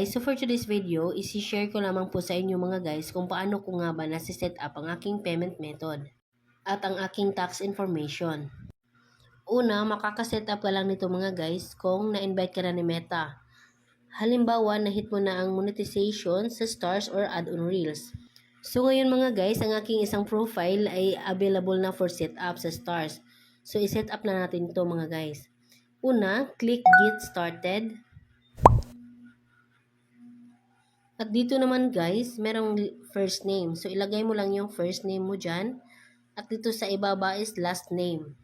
guys, so for today's video, isi-share ko lamang po sa inyo mga guys kung paano ko nga ba nasi-set up ang aking payment method at ang aking tax information. Una, makaka-set up ka lang nito mga guys kung na-invite ka na ni Meta. Halimbawa, na-hit mo na ang monetization sa stars or add-on reels. So ngayon mga guys, ang aking isang profile ay available na for set up sa stars. So i-set up na natin ito mga guys. Una, click get started. At dito naman guys, merong first name. So ilagay mo lang yung first name mo dyan. At dito sa ibaba is last name.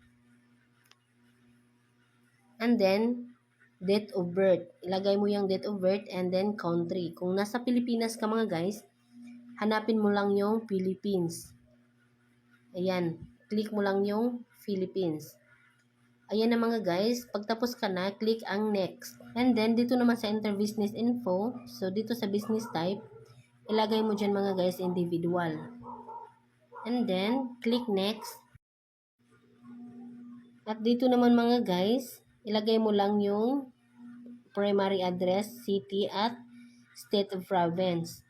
And then, date of birth. Ilagay mo yung date of birth and then country. Kung nasa Pilipinas ka mga guys, hanapin mo lang yung Philippines. Ayan, click mo lang yung Philippines. Ayan na mga guys, pagtapos ka na, click ang next. And then, dito naman sa enter business info, so dito sa business type, ilagay mo dyan mga guys, individual. And then, click next. At dito naman mga guys, ilagay mo lang yung primary address, city at state of province.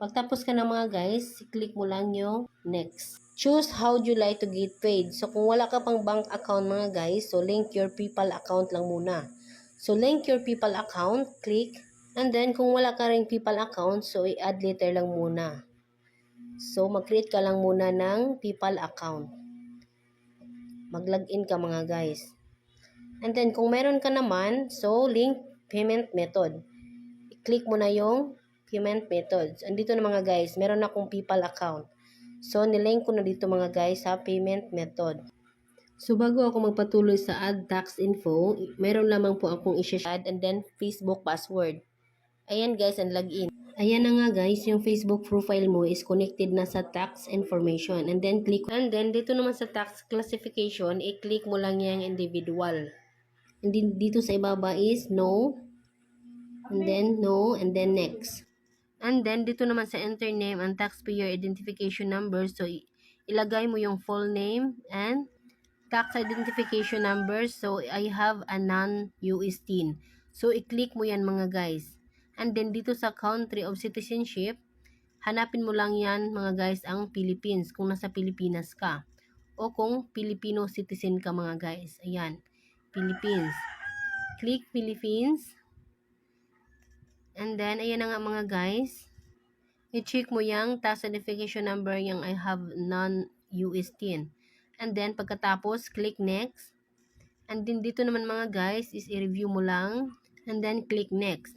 Pagtapos ka na mga guys, click mo lang yung next. Choose how you like to get paid. So kung wala ka pang bank account mga guys, so link your PayPal account lang muna. So link your PayPal account, click. And then kung wala ka ring PayPal account, so i-add later lang muna. So mag-create ka lang muna ng PayPal account. Mag-login ka mga guys. And then kung meron ka naman, so link payment method. I-click mo na yung payment methods. Andito na mga guys, meron akong PayPal account. So, nilink ko na dito mga guys sa payment method. So, bago ako magpatuloy sa add tax info, meron lamang po akong i-share and then Facebook password. Ayan guys, ang login. Ayan na nga guys, yung Facebook profile mo is connected na sa tax information. And then, dito naman sa tax classification, i-click mo lang yung individual. And then, dito sa ibaba is no, and then no, and then next. And then, dito naman sa enter name and taxpayer identification number. So, ilagay mo yung full name and tax identification number. So, I have a non-US10. So, i-click mo yan mga guys. And then, dito sa country of citizenship, hanapin mo lang yan mga guys ang Philippines kung nasa Pilipinas ka. O kung Filipino citizen ka mga guys. Ayan, Philippines. Click Philippines. And then, ayan na nga mga guys. I-check mo yung tax identification number yung I have non-US10. And then, pagkatapos, click next. And then, dito naman mga guys, is i-review mo lang. And then, click next.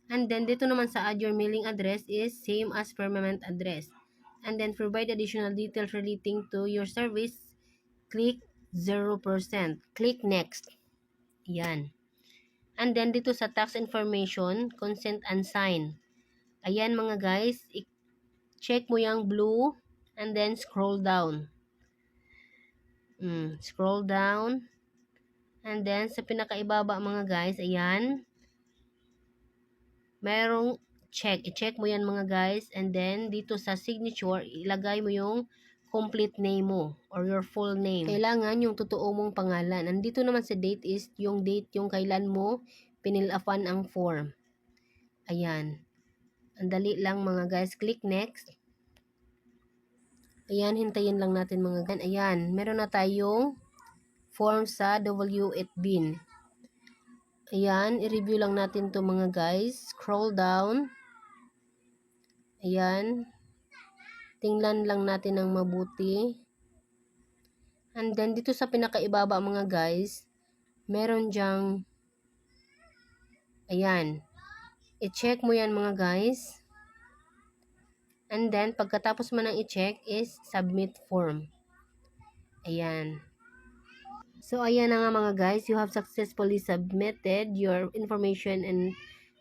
And then, dito naman sa add your mailing address is same as permanent address. And then, provide additional details relating to your service. Click 0%. Click next. Yan. And then, dito sa tax information, consent and sign. Ayan mga guys, i-check mo yung blue and then scroll down. Scroll down. And then, sa pinakaibaba mga guys, ayan. Merong check. I-check mo yan mga guys. And then, dito sa signature, ilagay mo yung complete name mo or your full name. Kailangan yung totoo mong pangalan. Andito naman sa date is yung date yung kailan mo pinil-afan ang form. Ayan. Ang dali lang mga guys. Click next. Ayan, hintayin lang natin mga guys. Ayan, meron na tayong form sa W8 bin. Ayan, i-review lang natin to mga guys. Scroll down. Ayan. Tingnan lang natin ng mabuti. And then, dito sa pinakaibaba mga guys, meron dyang, ayan. I-check mo yan mga guys. And then, pagkatapos mo nang i-check is submit form. Ayan. So, ayan na nga mga guys. You have successfully submitted your information and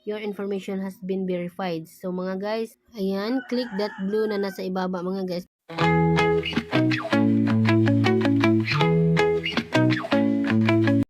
your information has been verified. So, mga guys, ayan. Click that blue na nasa ibaba mga guys.